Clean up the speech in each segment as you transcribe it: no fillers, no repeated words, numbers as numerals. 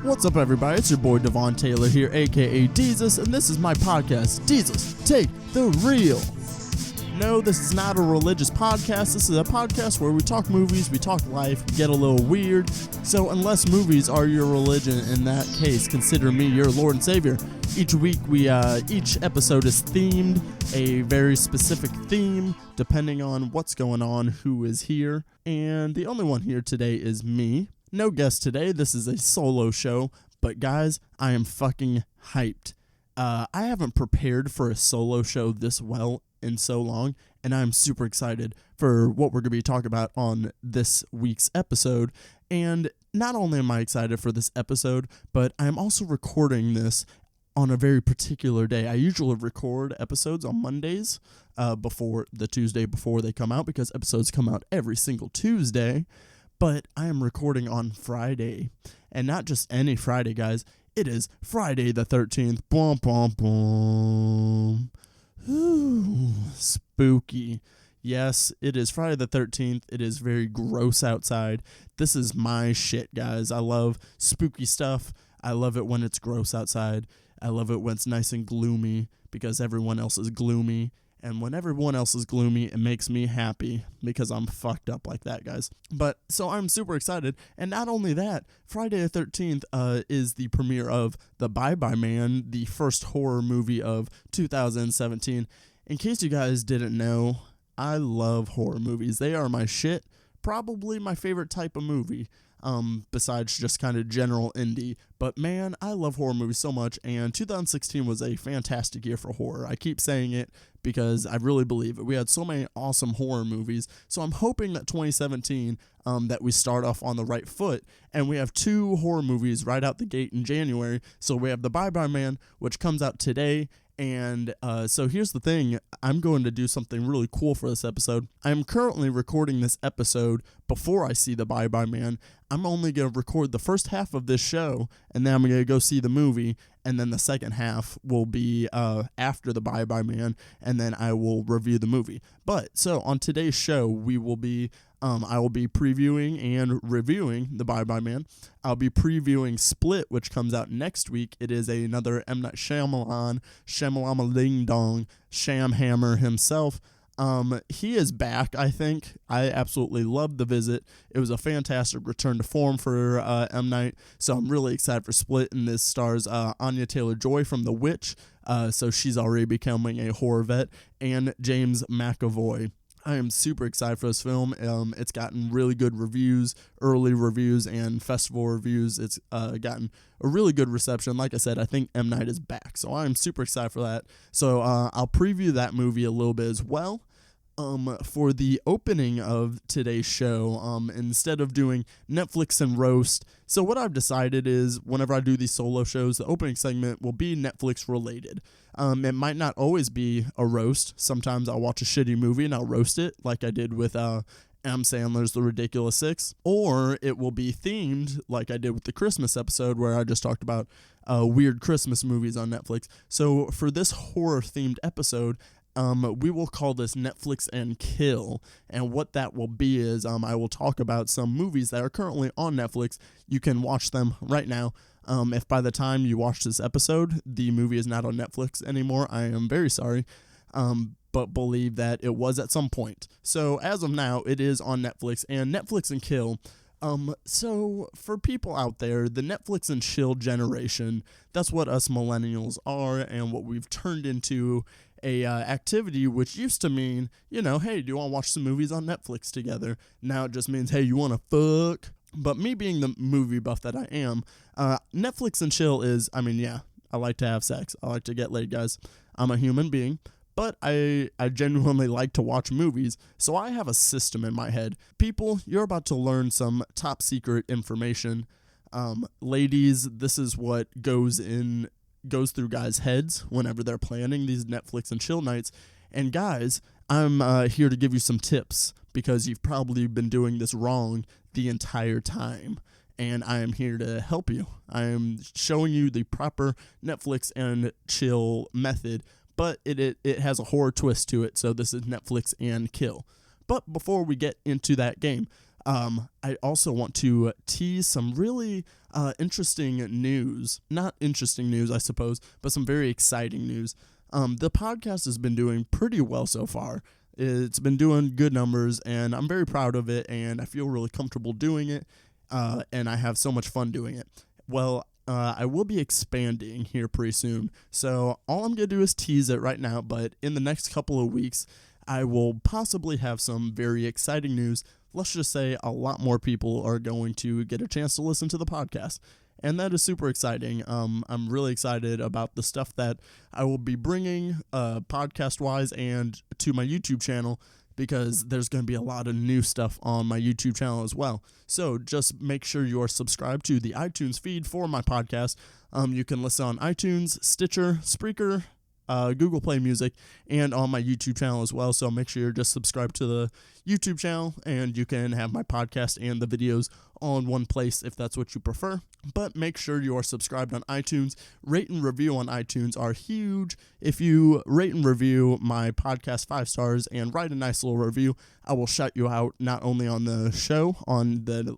What's up, everybody? It's your boy Devon Taylor here, aka Deezus, and this is my podcast, Deezus Take the Reel. No, this is not a religious podcast. This is a podcast where we talk movies, we talk life, we get a little weird. So unless movies are your religion, in that case, consider me your Lord and Savior. Each week, each episode is themed, a very specific theme, depending on what's going on, who is here. And the only one here today is me. No guest today. This is a solo show. But guys, I am fucking hyped. I haven't prepared for a solo show this well in so long, and I'm super excited for what we're going to be talking about on this week's episode. And not only am I excited for this episode, but I'm also recording this on a very particular day. I usually record episodes on Mondays before the Tuesday before they come out, because episodes come out every single Tuesday. But I am recording on Friday, and not just any Friday, guys. It is Friday the 13th. Boom, boom, boom. Ooh, spooky. Yes, it is Friday the 13th. It is very gross outside. This is my shit, guys. I love spooky stuff. I love it when it's gross outside. I love it when it's nice and gloomy, because everyone else is gloomy. And when everyone else is gloomy, it makes me happy, because I'm fucked up like that, guys. But, so I'm super excited. And not only that, Friday the 13th is the premiere of The Bye-Bye Man, the first horror movie of 2017. In case you guys didn't know, I love horror movies. They are my shit. Probably my favorite type of movie. Besides just kind of general indie. But man, I love horror movies so much, and 2016 was a fantastic year for horror. I keep saying it because I really believe it. We had so many awesome horror movies, so I'm hoping that 2017, that we start off on the right foot, and we have 2 horror movies right out the gate in January. So we have The Bye-Bye Man, which comes out today. And so here's the thing, I'm going to do something really cool for this episode. I'm currently recording this episode before I see The Bye-Bye Man. I'm only going to record the first half of this show, and then I'm going to go see the movie, and then the second half will be after The Bye-Bye Man, and then I will review the movie. But, so on today's show, I will be previewing and reviewing The Bye-Bye Man. I'll be previewing Split, which comes out next week. It is another M. Night Shyamalan, Ding Dong, Shamhammer himself. He is back, I think. I absolutely loved The Visit. It was a fantastic return to form for M. Night, so I'm really excited for Split, and this stars Anya Taylor-Joy from The Witch, so she's already becoming a horror vet, and James McAvoy. I am super excited for this film. It's gotten really good reviews, early reviews, and festival reviews. It's gotten a really good reception. Like I said, I think M. Night is back, so I'm super excited for that. So I'll preview that movie a little bit as well. For the opening of today's show, instead of doing Netflix and Roast, so what I've decided is whenever I do these solo shows, the opening segment will be Netflix related. It might not always be a roast. Sometimes I'll watch a shitty movie and I'll roast it, like I did with M. Sandler's The Ridiculous Six, or it will be themed, like I did with the Christmas episode, where I just talked about weird Christmas movies on Netflix. So for this horror-themed episode, we will call this Netflix and Kill, and what that will be is I will talk about some movies that are currently on Netflix. You can watch them right now. If by the time you watch this episode, the movie is not on Netflix anymore, I am very sorry, but believe that it was at some point. So as of now, it is on Netflix, and Netflix and Kill. So for people out there, the Netflix and chill generation, that's what us millennials are, and what we've turned into a activity which used to mean, hey, do you want to watch some movies on Netflix together? Now it just means, hey, you want to fuck? But me being the movie buff that I am, Netflix and chill is, I like to have sex. I like to get laid, guys. I'm a human being. But I genuinely like to watch movies, so I have a system in my head. People, you're about to learn some top secret information. Ladies, this is what goes through guys' heads whenever they're planning these Netflix and chill nights. And guys, I'm here to give you some tips, because you've probably been doing this wrong the entire time. And I am here to help you. I am showing you the proper Netflix and chill method, but it has a horror twist to it, so this is Netflix and Kill. But before we get into that game, I also want to tease some really interesting news. Not interesting news, I suppose, but some very exciting news. The podcast has been doing pretty well so far. It's been doing good numbers, and I'm very proud of it, and I feel really comfortable doing it, and I have so much fun doing it. Well, I will be expanding here pretty soon, so all I'm going to do is tease it right now, but in the next couple of weeks, I will possibly have some very exciting news. Let's just say a lot more people are going to get a chance to listen to the podcast, and that is super exciting. I'm really excited about the stuff that I will be bringing podcast-wise and to my YouTube channel, because there's going to be a lot of new stuff on my YouTube channel as well. So just make sure you are subscribed to the iTunes feed for my podcast. You can listen on iTunes, Stitcher, Spreaker, Google Play Music, and on my YouTube channel as well. So make sure you're just subscribed to the YouTube channel, and you can have my podcast and the videos all in one place if that's what you prefer. But make sure you are subscribed on iTunes. Rate and review on iTunes are huge. If you rate and review my podcast 5 stars and write a nice little review, I will shout you out not only on the show, on the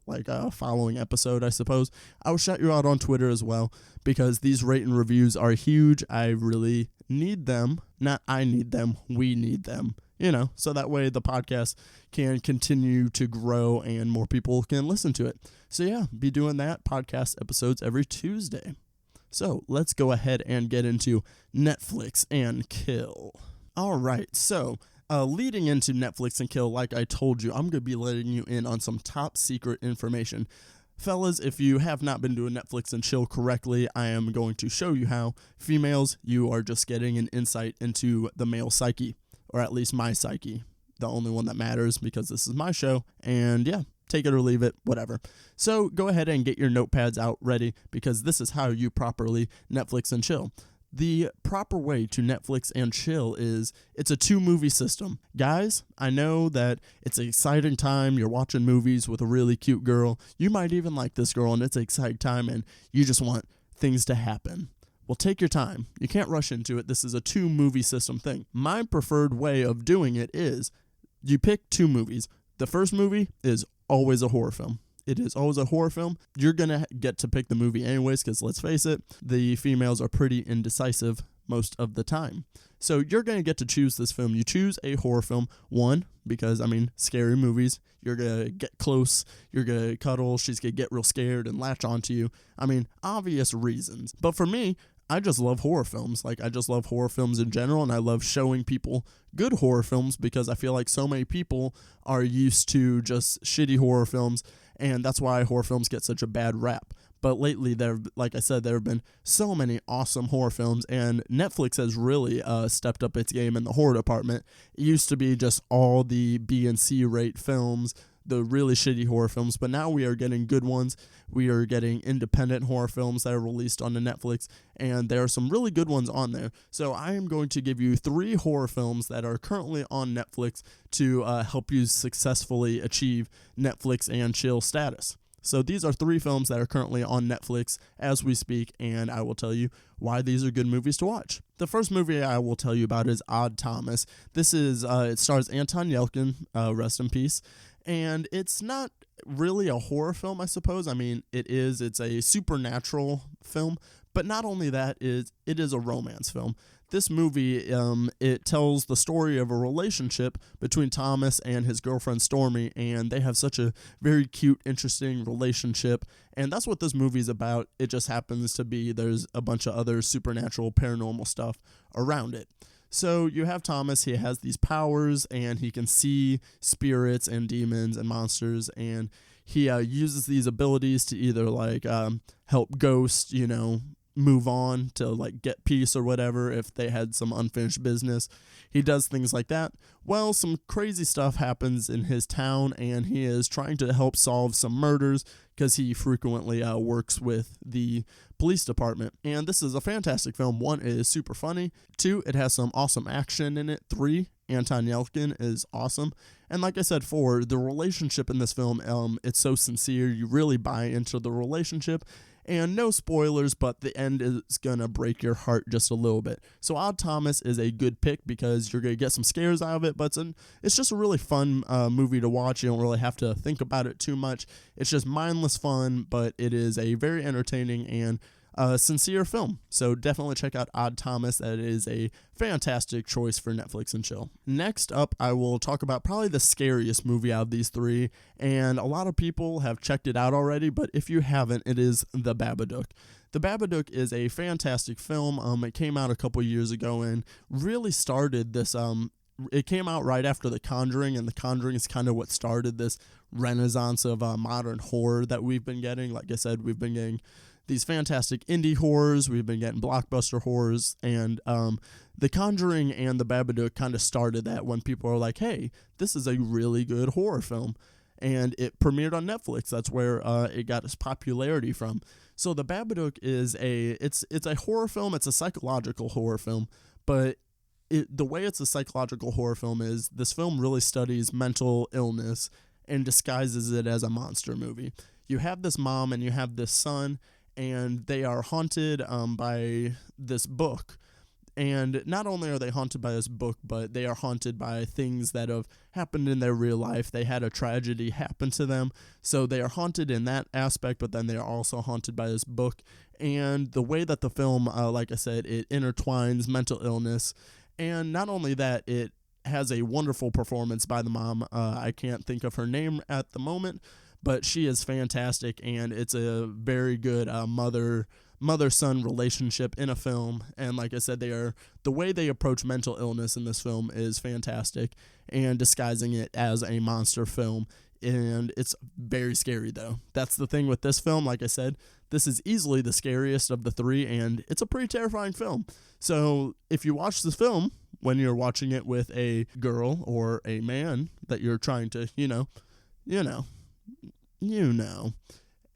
following episode, I suppose. I will shout you out on Twitter as well, because these rate and reviews are huge. I really need them. Not I need them, we need them. So that way the podcast can continue to grow and more people can listen to it. So yeah, be doing that, podcast episodes every Tuesday. So let's go ahead and get into Netflix and Kill. All right, so leading into Netflix and Kill, like I told you, I'm going to be letting you in on some top secret information. Fellas, if you have not been doing Netflix and Chill correctly, I am going to show you how. Females, you are just getting an insight into the male psyche. Or at least my psyche, the only one that matters, because this is my show, and yeah, take it or leave it, whatever. So go ahead and get your notepads out ready, because this is how you properly Netflix and chill. The proper way to Netflix and chill is it's a 2-movie system. Guys, I know that it's an exciting time. You're watching movies with a really cute girl. You might even like this girl, and it's an exciting time, and you just want things to happen. Well, take your time. You can't rush into it. This is a 2-movie system thing. My preferred way of doing it is you pick 2 movies. The first movie is always a horror film. It is always a horror film. You're going to get to pick the movie anyways, because let's face it, the females are pretty indecisive most of the time. So you're going to get to choose this film. You choose a horror film. 1, because, scary movies. You're going to get close. You're going to cuddle. She's going to get real scared and latch onto you. Obvious reasons. But for me, I just love horror films. I just love horror films in general, and I love showing people good horror films, because I feel like so many people are used to just shitty horror films, and that's why horror films get such a bad rap. But lately, like I said, there have been so many awesome horror films, and Netflix has really stepped up its game in the horror department. It used to be just all the B and C rate films, the really shitty horror films, but now we are getting good ones. We are getting independent horror films that are released on the Netflix, and there are some really good ones on there. So I am going to give you 3 horror films that are currently on Netflix to help you successfully achieve Netflix and chill status. So these are 3 films that are currently on Netflix as we speak, and I will tell you why these are good movies to watch. The first movie I will tell you about is Odd Thomas. This is, it stars Anton Yelchin, rest in peace, and it's not really a horror film, I suppose. It's a supernatural film, but not only that, it is a romance film. This movie, it tells the story of a relationship between Thomas and his girlfriend Stormy, and they have such a very cute, interesting relationship, and that's what this movie is about. It just happens to be there's a bunch of other supernatural, paranormal stuff around it. So you have Thomas, he has these powers, and he can see spirits and demons and monsters, and he uses these abilities to either help ghosts, move on to get peace or whatever if they had some unfinished business. He does things like that. Well, some crazy stuff happens in his town, and he is trying to help solve some murders because he frequently works with the police department. And this is a fantastic film. 1, it is super funny. 2, it has some awesome action in it. 3, Anton Yelchin is awesome. And like I said, 4, the relationship in this film, it's so sincere. You really buy into the relationship. And no spoilers, but the end is going to break your heart just a little bit. So Odd Thomas is a good pick because you're going to get some scares out of it, but it's just a really fun movie to watch. You don't really have to think about it too much. It's just mindless fun, but it is a very entertaining and sincere film. So definitely check out Odd Thomas. That is a fantastic choice for Netflix and chill. Next up, I will talk about probably the scariest movie out of these three, and a lot of people have checked it out already, but if you haven't, it is The Babadook. The Babadook is a fantastic film. It came out a couple years ago and really started this it came out right after The Conjuring, and The Conjuring is kind of what started this renaissance of modern horror that we've been getting. Like I said, we've been getting these fantastic indie horrors, we've been getting blockbuster horrors, and The Conjuring and The Babadook kind of started that when people are like, hey, this is a really good horror film. And it premiered on Netflix. That's where it got its popularity from. So The Babadook is it's a horror film. It's a psychological horror film, but the way it's a psychological horror film is this film really studies mental illness and disguises it as a monster movie. You have this mom and you have this son, and they are haunted by this book. And not only are they haunted by this book, but they are haunted by things that have happened in their real life. They had a tragedy happen to them, so they are haunted in that aspect, but then they are also haunted by this book. And the way that the film, like I said, it intertwines mental illness, and not only that, it has a wonderful performance by the mom. I can't think of her name at the moment, but she is fantastic, and it's a very good mother-son relationship in a film. And like I said, the way they approach mental illness in this film is fantastic, and disguising it as a monster film. And it's very scary, though. That's the thing with this film. Like I said, this is easily the scariest of the three, and it's a pretty terrifying film. So if you watch this film when you're watching it with a girl or a man that you're trying to, you're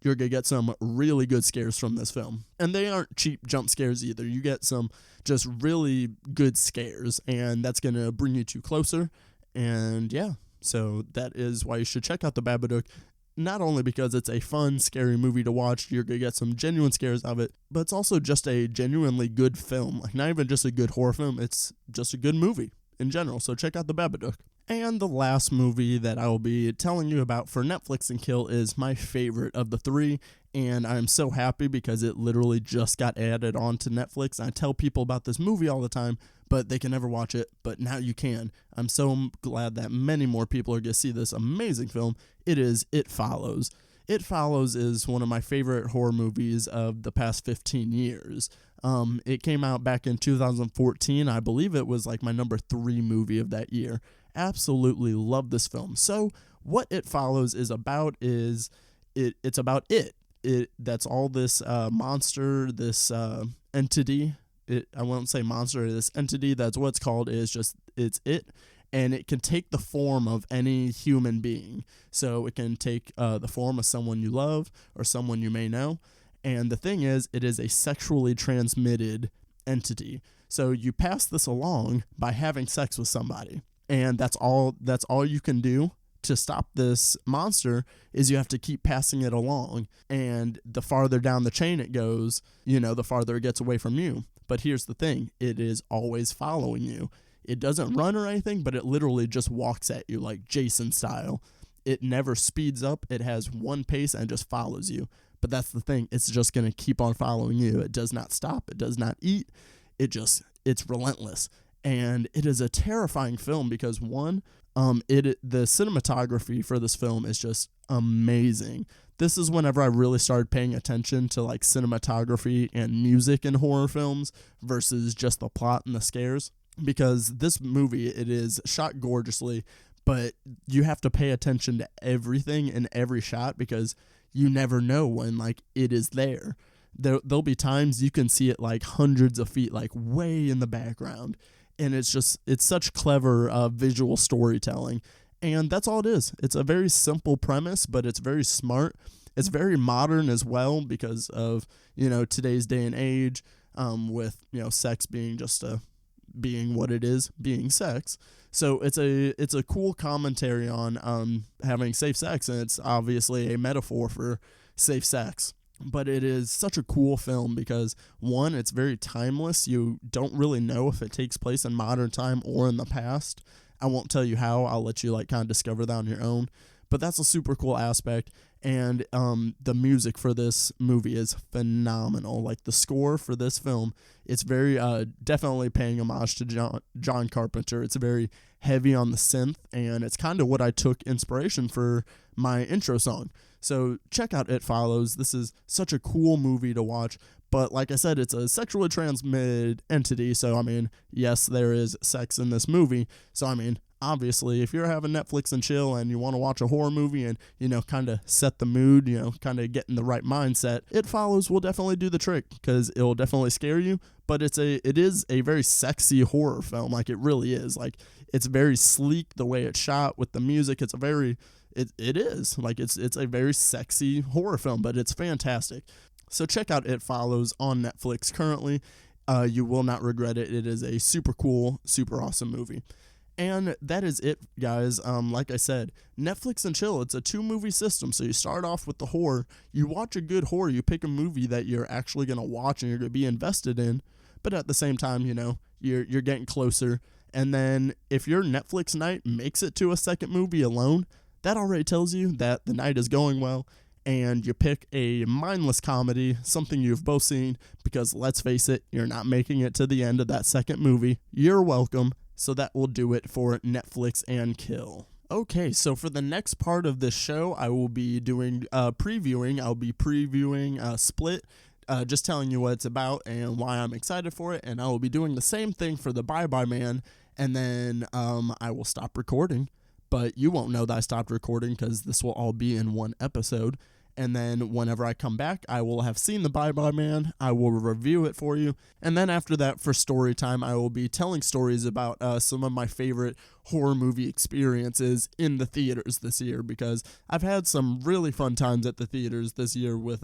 going to get some really good scares from this film. And they aren't cheap jump scares either. You get some just really good scares, and that's going to bring you two closer. And yeah, so that is why you should check out The Babadook. Not only because it's a fun, scary movie to watch, you're going to get some genuine scares out of it, but it's also just a genuinely good film. Like, not even just a good horror film, it's just a good movie in general. So check out The Babadook. And the last movie that I will be telling you about for Netflix and Kill is my favorite of the three, and I'm so happy because it literally just got added onto Netflix. I tell people about this movie all the time, but they can never watch it, but now you can. I'm so glad that many more people are going to see this amazing film. It is It Follows. It Follows is one of my favorite horror movies of the past 15 years. It came out back in 2014. I believe it was like my number 3 movie of that year. Absolutely love this film. So what It Follows is about is it's about that's all this monster, this entity. I won't say monster, this entity, that's what it's called, it's it, and it can take the form of any human being. So it can take the form of someone you love or someone you may know. And the thing is, it is a sexually transmitted entity. So you pass this along by having sex with somebody. And that's all you can do to stop this monster is you have to keep passing it along. And the farther down the chain it goes, the farther it gets away from you. But here's the thing, it is always following you. It doesn't run or anything, but it literally just walks at you like Jason style. It never speeds up. It has one pace and just follows you. But that's the thing, it's just going to keep on following you. It does not stop. It does not eat. It's relentless. And it is a terrifying film because the cinematography for this film is just amazing. This is whenever I really started paying attention to like cinematography and music in horror films versus just the plot and the scares. Because this movie, it is shot gorgeously, but you have to pay attention to everything in every shot because you never know when like it is there. There'll be times you can see it like hundreds of feet, like way in the background. And it's such clever visual storytelling. And that's all it is. It's a very simple premise, but it's very smart. It's very modern as well because of, today's day and age, with, sex being being what it is, being sex. So it's a cool commentary on having safe sex, and it's obviously a metaphor for safe sex. But it is such a cool film because, one, it's very timeless. You don't really know if it takes place in modern time or in the past. I won't tell you how. I'll let you kind of discover that on your own. But that's a super cool aspect. And the music for this movie is phenomenal. Like, the score for this film, it's very definitely paying homage to John Carpenter. It's very heavy on the synth, and it's kind of what I took inspiration for my intro song. So check out It Follows. This is such a cool movie to watch. But like I said, it's a sexually transmitted entity. So, yes, there is sex in this movie. So, obviously, if you're having Netflix and chill and you want to watch a horror movie and, kind of set the mood, kind of get in the right mindset, It Follows will definitely do the trick because it'll definitely scare you. But it is a very sexy horror film. Like, it really is. Like, it's very sleek the way it's shot with the music. It's a very... It is like it's a very sexy horror film, but it's fantastic. So check out It Follows on Netflix currently. You will not regret it. It is a super cool, super awesome movie. And that is it, guys. Like I said, Netflix and chill. It's a 2-movie system. So you start off with the horror. You watch a good horror. You pick a movie that you're actually going to watch and you're going to be invested in. But at the same time, you're getting closer. And then if your Netflix night makes it to a second movie alone, that already tells you that the night is going well, and you pick a mindless comedy, something you've both seen, because let's face it, you're not making it to the end of that second movie. You're welcome. So that will do it for Netflix and Kill. Okay, so for the next part of this show, I will be doing previewing. I'll be previewing Split, just telling you what it's about and why I'm excited for it, and I will be doing the same thing for The Bye Bye Man, and then I will stop recording. But you won't know that I stopped recording because this will all be in one episode. And then whenever I come back, I will have seen The Bye Bye Man. I will review it for you. And then after that, for story time, I will be telling stories about some of my favorite horror movie experiences in the theaters this year, because I've had some really fun times at the theaters this year with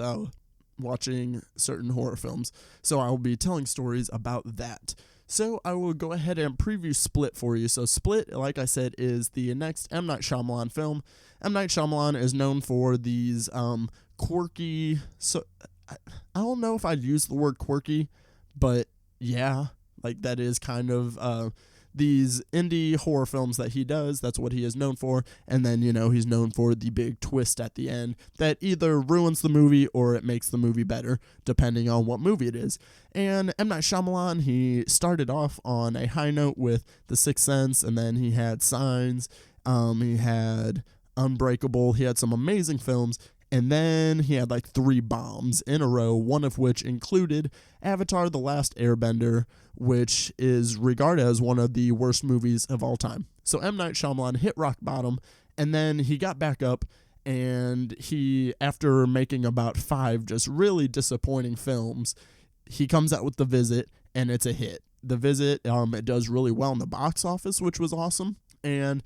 watching certain horror films. So I will be telling stories about that. So I will go ahead and preview Split for you. So Split, like I said, is the next M. Night Shyamalan film. M. Night Shyamalan is known for these quirky... So I don't know if I'd use the word quirky, but yeah, like that is kind of these indie horror films that he does. That's what he is known for. And then, he's known for the big twist at the end that either ruins the movie or it makes the movie better, depending on what movie it is. And M. Night Shyamalan, he started off on a high note with The Sixth Sense, and then he had Signs, he had Unbreakable, he had some amazing films, and then he had like 3 bombs in a row, one of which included Avatar: The Last Airbender, which is regarded as one of the worst movies of all time. So M. Night Shyamalan hit rock bottom, and then he got back up, and he, after making about 5 just really disappointing films, he comes out with The Visit, and it's a hit. The Visit, it does really well in the box office, which was awesome, and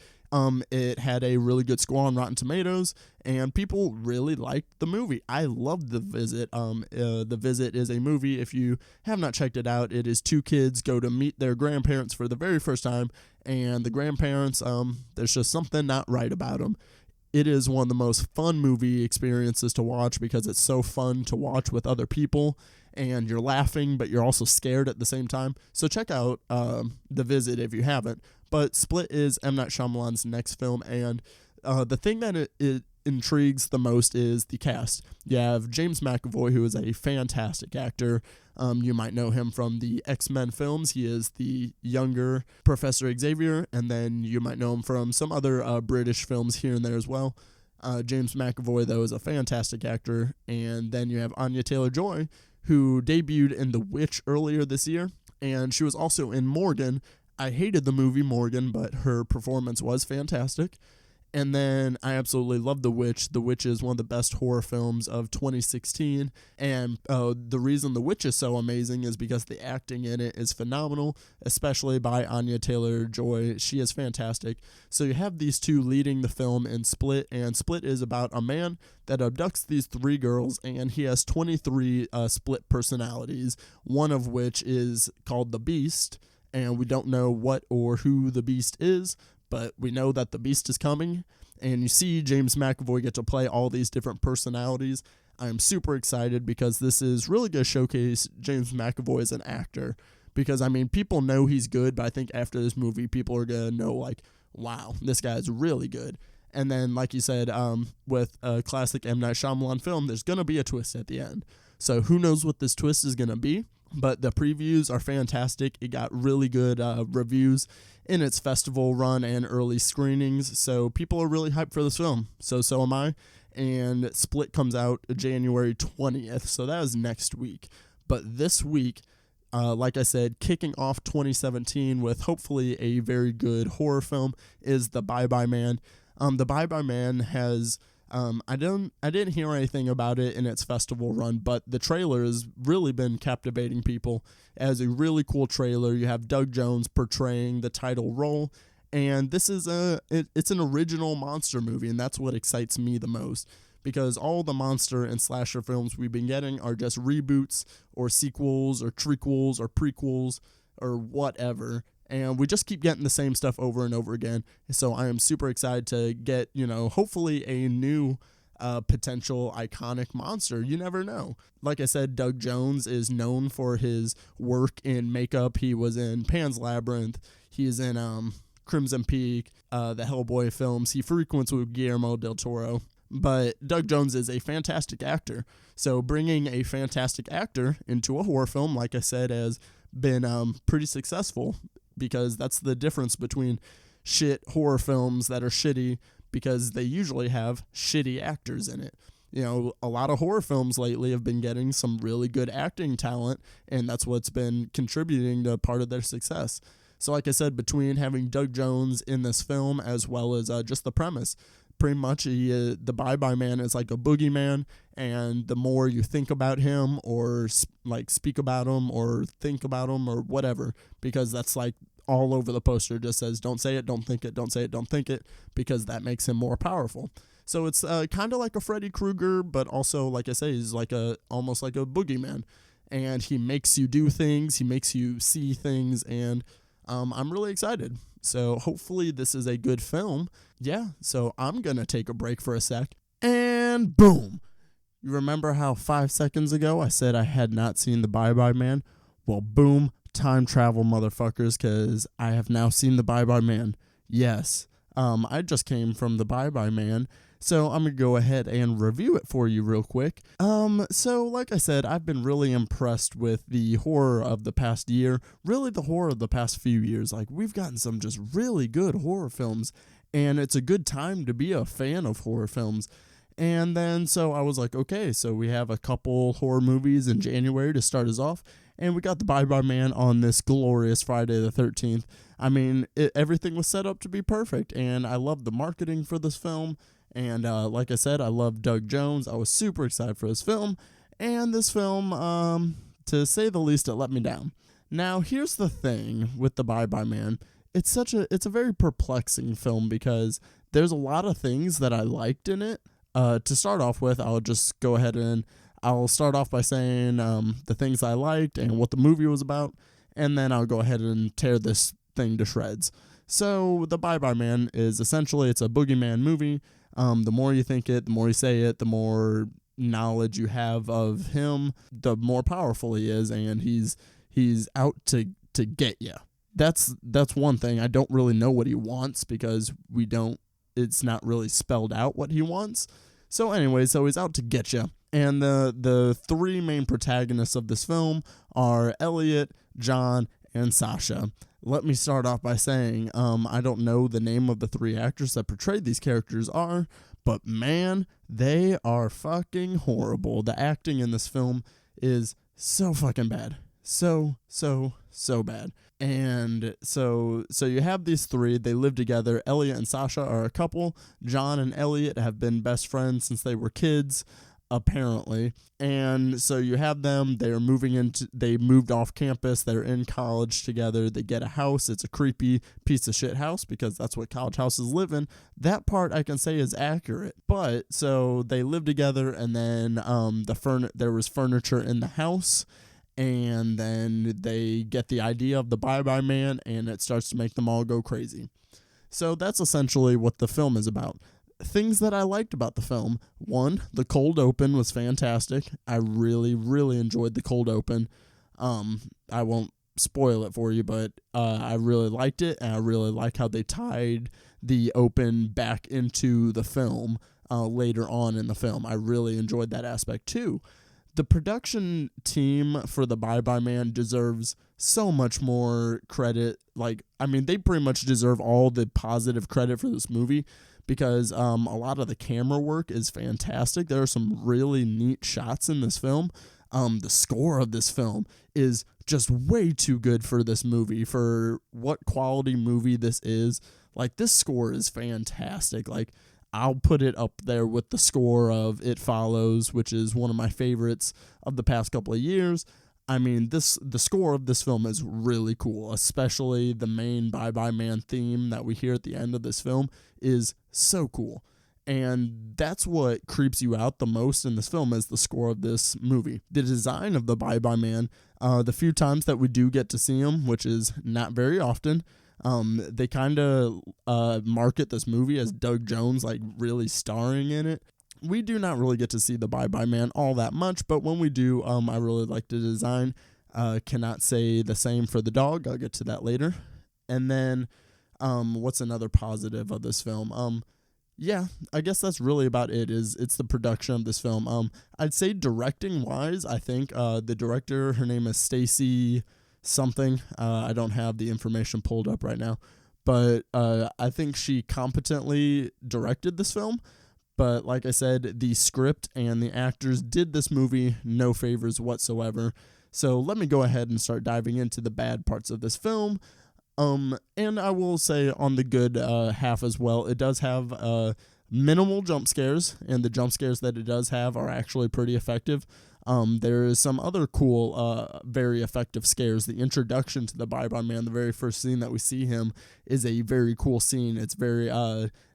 it had a really good score on Rotten Tomatoes, and people really liked the movie. I loved The Visit. The Visit is a movie, if you have not checked it out, it is 2 kids go to meet their grandparents for the very first time, and the grandparents, there's just something not right about them. It is one of the most fun movie experiences to watch because it's so fun to watch with other people, and you're laughing, but you're also scared at the same time. So check out The Visit if you haven't. But Split is M. Night Shyamalan's next film, and the thing that it intrigues the most is the cast. You have James McAvoy, who is a fantastic actor. You might know him from the X-Men films. He is the younger Professor Xavier, and then you might know him from some other British films here and there as well. James McAvoy, though, is a fantastic actor. And then you have Anya Taylor-Joy, who debuted in The Witch earlier this year, and she was also in Morgan. I hated the movie Morgan, but her performance was fantastic. And then I absolutely love The Witch. The Witch is one of the best horror films of 2016. And the reason The Witch is so amazing is because the acting in it is phenomenal, especially by Anya Taylor-Joy. She is fantastic. So you have these 2 leading the film in Split, and Split is about a man that abducts these 3 girls, and he has 23 split personalities, one of which is called the Beast, and we don't know what or who the Beast is, but we know that the Beast is coming, and you see James McAvoy get to play all these different personalities. I'm super excited because this is really going to showcase James McAvoy as an actor. Because, I mean, people know he's good, but I think after this movie, people are going to know, like, wow, this guy's really good. And then, like you said, with a classic M. Night Shyamalan film, there's going to be a twist at the end. So who knows what this twist is going to be? But the previews are fantastic. It got really good reviews in its festival run and early screenings. So people are really hyped for this film. So am I. And Split comes out January 20th. So that is next week. But this week, like I said, kicking off 2017 with hopefully a very good horror film is The Bye Bye Man. The Bye Bye Man has, I didn't hear anything about it in its festival run, but the trailer has really been captivating people as a really cool trailer. You have Doug Jones portraying the title role, and this is it's an original monster movie, and that's what excites me the most. Because all the monster and slasher films we've been getting are just reboots or sequels or trequels or prequels or whatever. And we just keep getting the same stuff over and over again. So I am super excited to get, hopefully a new potential iconic monster. You never know. Like I said, Doug Jones is known for his work in makeup. He was in Pan's Labyrinth. He is in Crimson Peak, the Hellboy films. He frequents with Guillermo del Toro. But Doug Jones is a fantastic actor. So bringing a fantastic actor into a horror film, like I said, has been pretty successful, because that's the difference between shit horror films that are shitty, because they usually have shitty actors in it. A lot of horror films lately have been getting some really good acting talent, and that's what's been contributing to part of their success. So like I said, between having Doug Jones in this film as well as just the premise, pretty much the Bye Bye Man is like a boogeyman, and the more you think about him or speak about him or think about him or whatever, because that's like all over the poster, just says don't say it, don't think it, don't say it, don't think it, because that makes him more powerful. So it's kind of like a Freddy Krueger, but also, like I say, he's like almost like a boogeyman, and he makes you do things, he makes you see things, and I'm really excited. So hopefully this is a good film. Yeah, so I'm going to take a break for a sec. And boom. You remember how 5 seconds ago I said I had not seen The Bye Bye Man? Well, boom, time travel, motherfuckers, because I have now seen The Bye Bye Man. Yes, I just came from The Bye Bye Man. So I'm going to go ahead and review it for you real quick. So like I said, I've been really impressed with the horror of the past year, really the horror of the past few years. Like, we've gotten some just really good horror films, and it's a good time to be a fan of horror films. And then, so I was like, okay, so we have a couple horror movies in January to start us off, and we got The Bye Bye Man on this glorious Friday the 13th. I mean, everything was set up to be perfect, and I love the marketing for this film. And like I said, I love Doug Jones. I was super excited for this film. And this film, to say the least, it let me down. Now, here's the thing with The Bye Bye Man. It's a very perplexing film, because there's a lot of things that I liked in it. To start off with, I'll just go ahead and I'll start off by saying the things I liked and what the movie was about. And then I'll go ahead and tear this thing to shreds. So The Bye Bye Man is essentially, it's a boogeyman movie. The more you think it, the more you say it, the more knowledge you have of him, the more powerful he is, and he's out to get you. That's one thing. I don't really know what he wants, because it's not really spelled out what he wants. So anyway, so he's out to get you. And the three main protagonists of this film are Elliot, John, and Sasha. Let me start off by saying, I don't know the name of the three actors that portrayed these characters but man, they are fucking horrible. The acting in this film is so fucking bad. So bad. And so you have these three, they live together. Elliot and Sasha are a couple. John and Elliot have been best friends since they were kids, apparently. And so you have them, they moved off campus, they're in college together, they get a house. It's a creepy piece of shit house, because that's what college houses live in. That part I can say is accurate. But so they live together, and then there was furniture in the house, and then they get the idea of the Bye Bye Man, and it starts to make them all go crazy. So that's essentially what the film is about. things that I liked about the film. One, the cold open was fantastic. I really, really enjoyed the cold open. I won't spoil it for you, but I really liked it, and I really like how they tied the open back into the film later on in the film. I really enjoyed that aspect too. The production team for the Bye Bye Man deserves so much more credit. They pretty much deserve all the positive credit for this movie because a lot of the camera work is fantastic. There are some really neat shots in this film. The score of this film is just way too good for this movie, for what quality movie this is. This score is fantastic. I'll put it up there with the score of It Follows, which is one of my favorites of the past couple of years. The score of this film is really cool, especially the main Bye Bye Man theme that we hear at the end of this film is so cool. And that's what creeps you out the most in this film is the score of this movie. The design of the Bye Bye Man, the few times that we do get to see him, which is not very often, they kind of market this movie as Doug Jones, really starring in it. We do not really get to see the Bye Bye Man all that much, but when we do, I really like the design. Cannot say the same for the dog. I'll get to that later. And then, what's another positive of this film? Yeah, I guess that's really about it. It's the production of this film. I'd say directing wise, I think the director, her name is Stacy something. I don't have the information pulled up right now, but I think she competently directed this film. But like I said, the script and the actors did this movie no favors whatsoever. So let me go ahead and start diving into the bad parts of this film. And I will say on the good half as well, it does have minimal jump scares, and the jump scares that it does have are actually pretty effective. There is some other cool, very effective scares. The introduction to the Bye Bye Man, the very first scene that we see him, is a very cool scene. It's very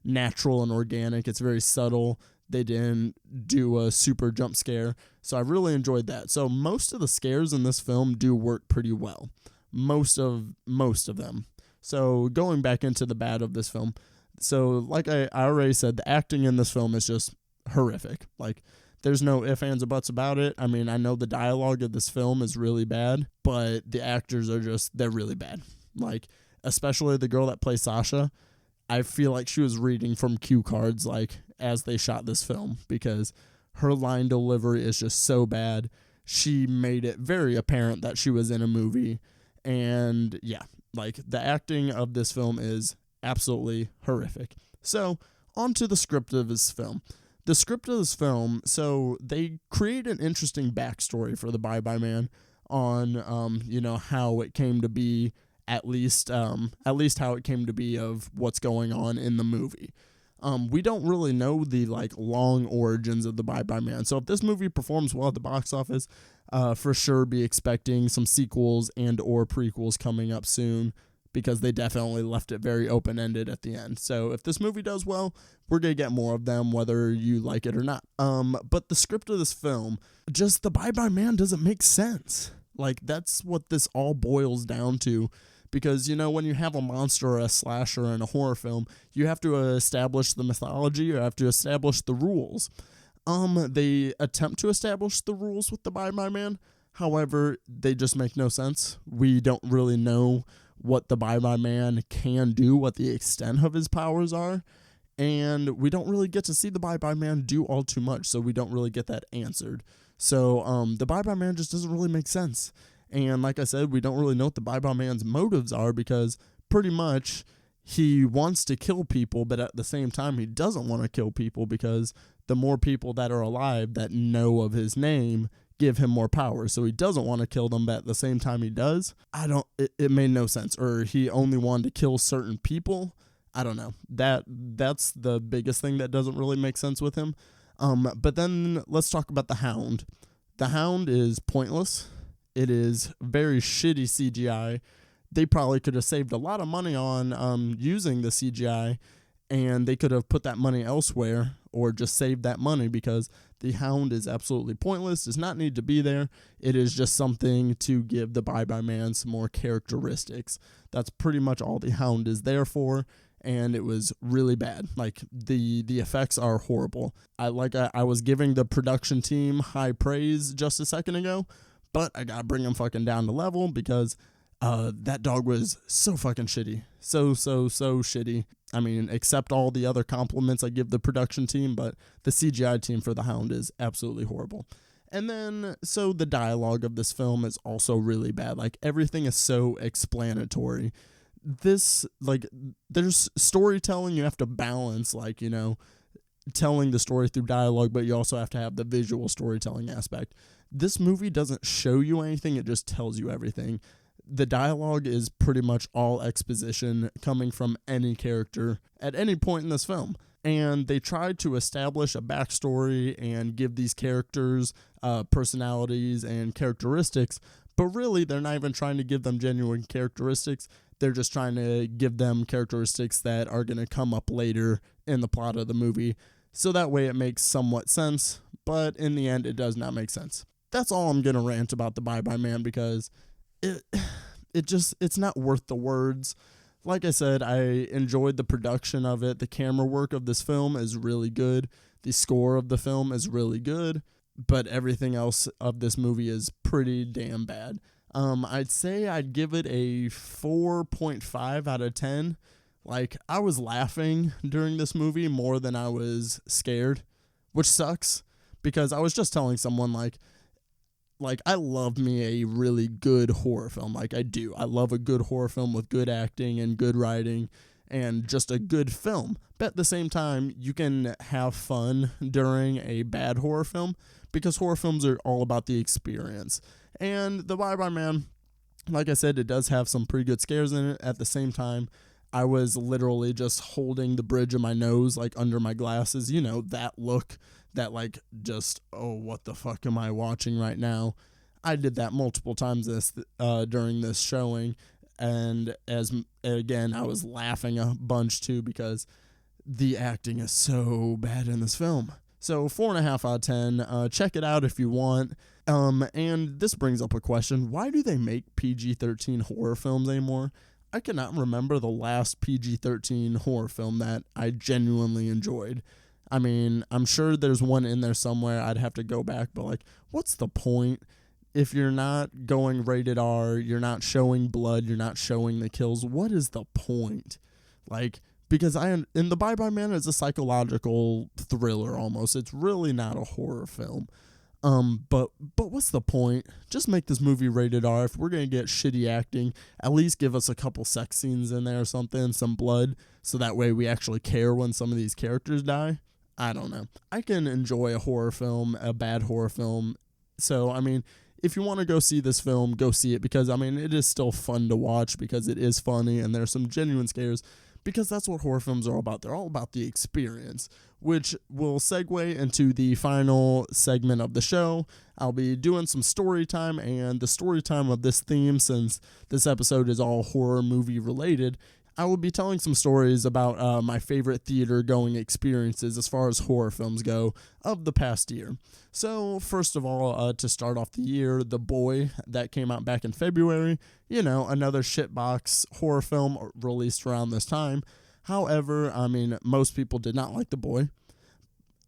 natural and organic. It's very subtle. They didn't do a super jump scare, so I really enjoyed that. So most of the scares in this film do work pretty well. Most of them. So going back into the bad of this film, so like I already said, the acting in this film is just horrific. There's no ifs, ands, or buts about it. I know the dialogue of this film is really bad, but the actors are they're really bad. Especially the girl that plays Sasha, I feel like she was reading from cue cards, as they shot this film, because her line delivery is just so bad. She made it very apparent that she was in a movie. And yeah, the acting of this film is absolutely horrific. So, on to the script of this film. The script of this film, so they create an interesting backstory for the Bye Bye Man on, how it came to be, at least how it came to be of what's going on in the movie. We don't really know the long origins of the Bye Bye Man. So if this movie performs well at the box office, for sure be expecting some sequels and or prequels coming up soon, because they definitely left it very open-ended at the end. So if this movie does well, we're going to get more of them, whether you like it or not. But the script of this film, just the Bye Bye Man doesn't make sense. That's what this all boils down to. Because, when you have a monster or a slasher in a horror film, you have to establish the mythology, you have to establish the rules. They attempt to establish the rules with the Bye Bye Man. However, they just make no sense. We don't really know what the Bye Bye Man can do, what the extent of his powers are. And we don't really get to see the Bye Bye Man do all too much, so we don't really get that answered. So, the Bye Bye Man just doesn't really make sense. And like I said, we don't really know what the Bye Bye Man's motives are, because pretty much he wants to kill people, but at the same time he doesn't want to kill people, because the more people that are alive that know of his name give him more power. So he doesn't want to kill them, but at the same time he does. It made no sense. Or he only wanted to kill certain people. I don't know. That's the biggest thing that doesn't really make sense with him. But then let's talk about the Hound. The Hound is pointless. It is very shitty CGI. They probably could have saved a lot of money on using the CGI, and they could have put that money elsewhere or just saved that money, because the Hound is absolutely pointless, does not need to be there. It is just something to give the Bye Bye Man some more characteristics. That's pretty much all the Hound is there for, and it was really bad. Like, the effects are horrible. I was giving the production team high praise just a second ago, but I gotta bring them fucking down to level because that dog was so fucking shitty. So shitty. I mean, accept all the other compliments I give the production team, but the CGI team for the Hound is absolutely horrible. And then, so the dialogue of this film is also really bad. Like, everything is so explanatory. There's storytelling you have to balance, like, you know, telling the story through dialogue, but you also have to have the visual storytelling aspect. This movie doesn't show you anything, it just tells you everything. The dialogue is pretty much all exposition coming from any character at any point in this film. And they tried to establish a backstory and give these characters personalities and characteristics, but really they're not even trying to give them genuine characteristics. They're just trying to give them characteristics that are going to come up later in the plot of the movie. So that way it makes somewhat sense, but in the end it does not make sense. That's all I'm going to rant about the Bye Bye Man because it's not worth the words. Like I said, I enjoyed the production of it. The camera work of this film is really good. The score of the film is really good, but everything else of this movie is pretty damn bad. I'd say I'd give it a 4.5 out of 10. Like, I was laughing during this movie more than I was scared, which sucks because I was just telling someone like I love me a really good horror film. Like, I do. I love a good horror film with good acting and good writing and just a good film. But at the same time, you can have fun during a bad horror film because horror films are all about the experience. And The Bye Bye Man, like I said, it does have some pretty good scares in it. At the same time, I was literally just holding the bridge of my nose, like, under my glasses. You know, that look. That, like, just, oh, what the fuck am I watching right now? I did that multiple times during this showing, and again, I was laughing a bunch too because the acting is so bad in this film. So 4.5 out of 10. Check it out if you want. And this brings up a question: why do they make PG-13 horror films anymore? I cannot remember the last PG-13 horror film that I genuinely enjoyed. I mean, I'm sure there's one in there somewhere. I'd have to go back, but, like, what's the point? If you're not going rated R, you're not showing blood, you're not showing the kills, what is the point? Like, because in The Bye Bye Man is a psychological thriller almost. It's really not a horror film. But what's the point? Just make this movie rated R. If we're going to get shitty acting, at least give us a couple sex scenes in there or something, some blood, so that way we actually care when some of these characters die. I don't know. I can enjoy a horror film, a bad horror film. So, I mean, if you want to go see this film, go see it because, I mean, it is still fun to watch because it is funny and there's some genuine scares because that's what horror films are all about. They're all about the experience, which will segue into the final segment of the show. I'll be doing some story time, and the story time of this theme, since this episode is all horror movie related, I will be telling some stories about my favorite theater-going experiences as far as horror films go of the past year. So, first of all, to start off the year, The Boy, that came out back in February. You know, another shitbox horror film released around this time. However, I mean, most people did not like The Boy.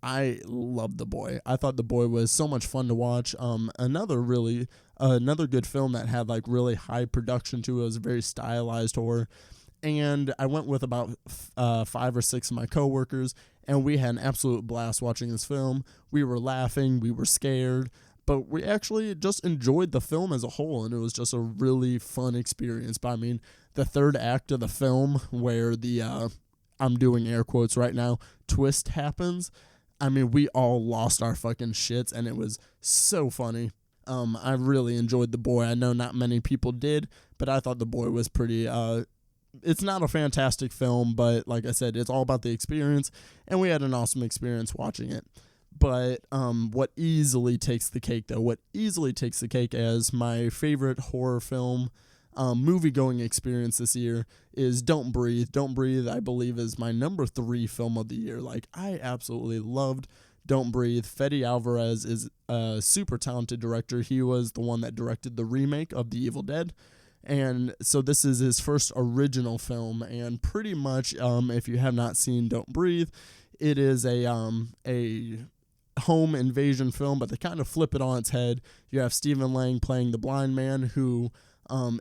I loved The Boy. I thought The Boy was so much fun to watch. Another good film that had, like, really high production to it. It was a very stylized horror. And I went with about 5 or 6 of my coworkers, and we had an absolute blast watching this film. We were laughing, we were scared, but we actually just enjoyed the film as a whole, and it was just a really fun experience. But I mean, the third act of the film, where the, I'm doing air quotes right now, twist happens, I mean, we all lost our fucking shits, and it was so funny. I really enjoyed The Boy. I know not many people did, but I thought The Boy was pretty, it's not a fantastic film, but like I said, it's all about the experience, and we had an awesome experience watching it. But what easily takes the cake as my favorite horror film movie-going experience this year is Don't Breathe. Don't Breathe, I believe, is my number 3 film of the year. Like, I absolutely loved Don't Breathe. Fede Alvarez is a super talented director. He was the one that directed the remake of The Evil Dead. And so this is his first original film, and pretty much, if you have not seen Don't Breathe, it is a home invasion film, but they kind of flip it on its head. You have Stephen Lang playing the blind man who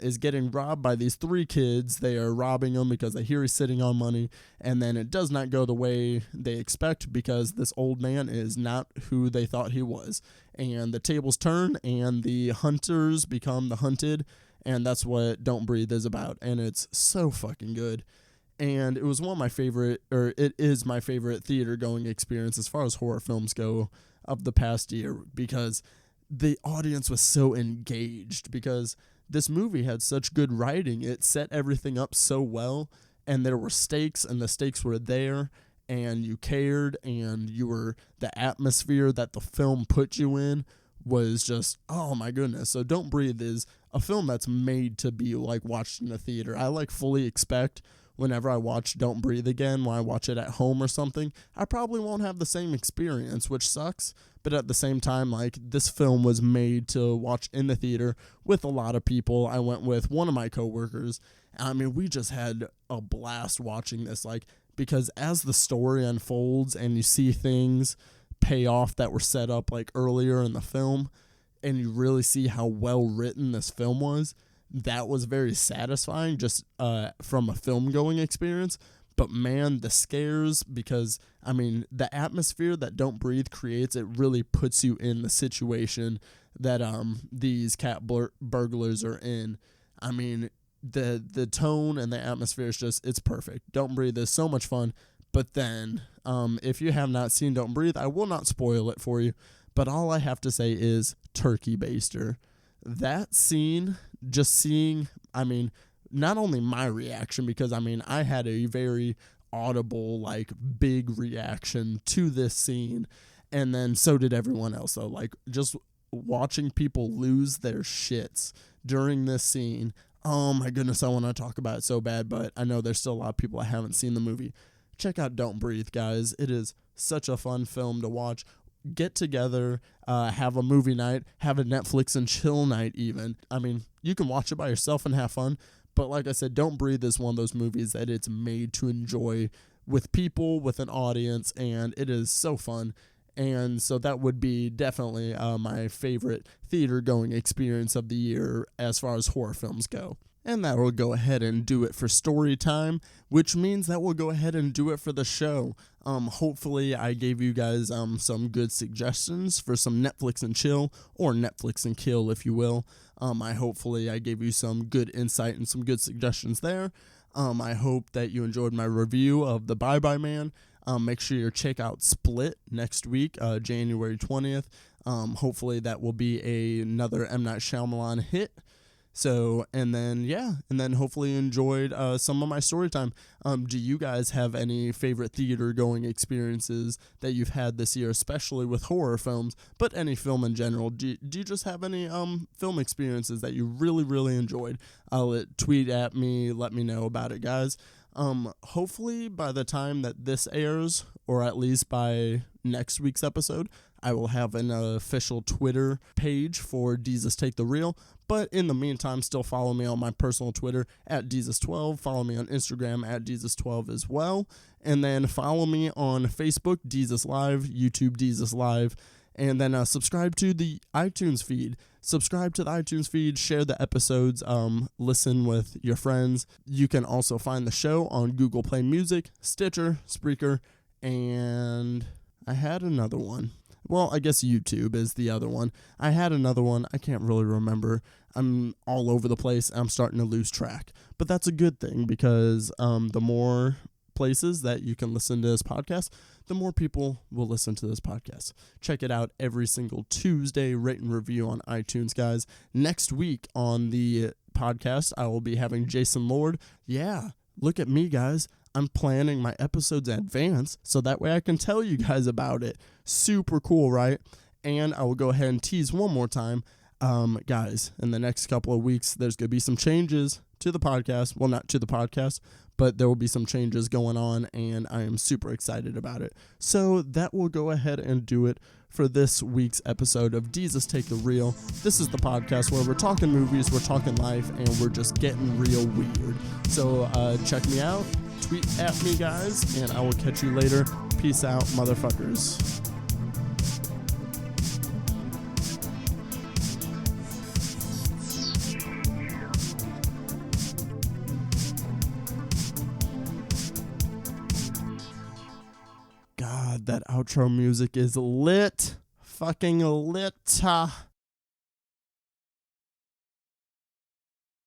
is getting robbed by these 3 kids. They are robbing him because they hear he's sitting on money, and then it does not go the way they expect because this old man is not who they thought he was. And the tables turn, and the hunters become the hunted, and that's what Don't Breathe is about, and it's so fucking good. And it was one of my favorite, or it is my favorite theater-going experience as far as horror films go of the past year, because the audience was so engaged, because this movie had such good writing. It set everything up so well, and there were stakes, and the stakes were there, and you cared, and the atmosphere that the film put you in was just, oh my goodness. So Don't Breathe is a film that's made to be like watched in a theater. I fully expect whenever I watch Don't Breathe again, when I watch it at home or something, I probably won't have the same experience, which sucks. But at the same time, this film was made to watch in the theater with a lot of people. I went with one of my coworkers. I mean, we just had a blast watching this, because as the story unfolds and you see things pay off that were set up earlier in the film, and you really see how well written this film was, that was very satisfying just from a film going experience. But man, the scares, because the atmosphere that Don't Breathe creates, it really puts you in the situation that these cat burglars are in. The tone and the atmosphere is just, it's perfect. Don't Breathe is so much fun. But then, if you have not seen Don't Breathe, I will not spoil it for you. But all I have to say is Turkey Baster. That scene, just seeing, not only my reaction, because I had a very audible, big reaction to this scene, and then so did everyone else, though. Just watching people lose their shits during this scene. Oh my goodness, I want to talk about it so bad, but I know there's still a lot of people that haven't seen the movie. Check out Don't Breathe, guys. It is such a fun film to watch. Get together, have a movie night, have a Netflix and chill night even. You can watch it by yourself and have fun, but like I said, Don't Breathe is one of those movies that it's made to enjoy with people, with an audience, and it is so fun. And so that would be definitely my favorite theater-going experience of the year as far as horror films go. And that will go ahead and do it for story time, which means that we'll go ahead and do it for the show. Hopefully I gave you guys some good suggestions for some Netflix and chill, or Netflix and kill, if you will. Hopefully I gave you some good insight and some good suggestions there. I hope that you enjoyed my review of The Bye Bye Man. Make sure you check out Split next week, January 20th. Hopefully that will be another M. Night Shyamalan hit. So, and then hopefully you enjoyed some of my story time. Do you guys have any favorite theater going experiences that you've had this year, especially with horror films, but any film in general? Do you just have any film experiences that you really, really enjoyed? Tweet at me, let me know about it, guys. Hopefully by the time that this airs, or at least by next week's episode, I will have an official Twitter page for Deezus Take the Reel. But in the meantime, still follow me on my personal Twitter at Deezus12. Follow me on Instagram at Deezus12 as well. And then follow me on Facebook, Deezus Live, YouTube, Deezus Live. And then subscribe to the iTunes feed. Subscribe to the iTunes feed, share the episodes, listen with your friends. You can also find the show on Google Play Music, Stitcher, Spreaker, and I had another one. Well, I guess YouTube is the other one. I had another one. I can't really remember. I'm all over the place. I'm starting to lose track. But that's a good thing, because the more places that you can listen to this podcast, the more people will listen to this podcast. Check it out every single Tuesday. Rate and review on iTunes, guys. Next week on the podcast, I will be having Jason Lord. Yeah, look at me, guys. I'm planning my episodes in advance, so that way I can tell you guys about it. Super cool, right? And I will go ahead and tease one more time. Guys, in the next couple of weeks, there's going to be some changes to the podcast. Well, not to the podcast, but there will be some changes going on, and I am super excited about it. So that will go ahead and do it for this week's episode of Deezus Take the Reel. This is the podcast where we're talking movies, we're talking life, and we're just getting real weird. So check me out, tweet at me, guys, and I will catch you later. Peace out, motherfuckers. God, that outro music is lit. Fucking lit.